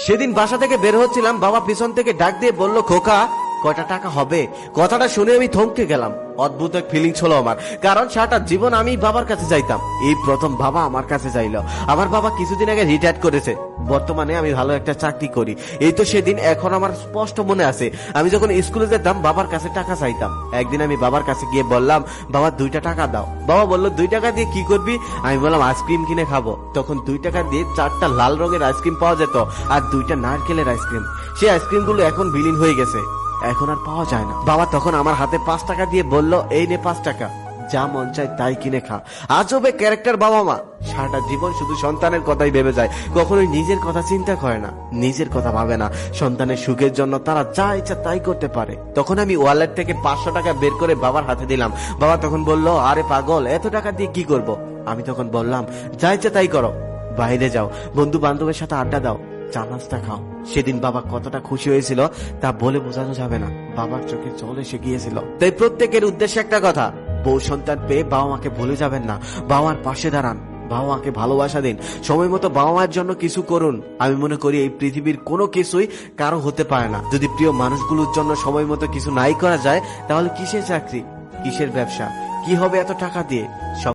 সেদিন বাসা থেকে বের হচ্ছিলাম, বাবা পিছন থেকে ডাক দিয়ে বলল, খোকা কয়টা টাকা হবে? কথাটা শুনে আমি থমকে গেলাম। অদ্ভুত এক ফিলিংস হলো আমার, কারণ সারাটা জীবন আমি বাবার কাছে যাইতাম, এই প্রথম বাবা আমার কাছে যাইলো। আমার বাবা কিছুদিন আগে রিটায়ার করেছে, বর্তমানে আমি ভালো একটা চাকরি করি। এই তো সেদিন এখন আমার স্পষ্ট মনে আছে, আমি যখন স্কুলে যেতাম বাবার কাছে টাকা চাইতাম। একদিন আমি বাবার কাছে গিয়ে বললাম, বাবা 2টা টাকা দাও। বাবা বললো, 2 টাকা দিয়ে কি করবি? আমি বললাম, আইসক্রিম কিনে খাবো। তখন 2 টাকা দিয়ে 4টা লাল রঙের আইসক্রিম পাওয়া যেত, আর 2টা নারকেলের আইসক্রিম। সেই আইসক্রিমগুলো এখন বিলীন হয়ে গেছে, এখন আর পাওয়া যায় না। বাবা তখন আমার হাতে 5 টাকা দিয়ে বলল, এই নে 5 টাকা, যা মন চায় তাই কিনে খা। আজবে ক্যারেক্টার বাবা মা, সারাটা জীবন শুধু সন্তানের কথাই ভেবে যায়, কখনোই নিজের কথা চিন্তা করে না, নিজের কথা ভাবে না। সন্তানের সুখের জন্য তারা যা ইচ্ছা তাই করতে পারে। তখন আমি ওয়ালেট থেকে 500 টাকা বের করে বাবার হাতে দিলাম। বাবা তখন বলল, আরে পাগল, এত টাকা দিয়ে কি করব? আমি তখন বললাম, যা ইচ্ছা তাই করো, বাইরে যাও, বন্ধু বান্ধবের সাথে আড্ডা দাও, চা নাস্তা খাও। সেদিন বাবা কতটা খুশি হয়েছিল তা বলে বোঝানো যাবে না, বাবার চোখে জল এসে গিয়েছিল। তাই প্রত্যেকের উদ্দেশ্যে একটা কথা, বউ সন্তান পেয়ে বাবা মাকে ভুলে যাবেন না, বাবা মার পাশে দাঁড়ান, বাবা মাকে ভালোবাসা দিন, সময় মতো বাবা মায়ের জন্য কিছু করুন। আমি মনে করি এই পৃথিবীর কোনো কিছুই কারো হতে পারে না, যদি প্রিয় মানুষগুলোর জন্য সময় মতো কিছু নাই করা যায়, তাহলে কিসের চাকরি, কিসের ব্যবসা, কি হবে এত টাকা দিয়ে?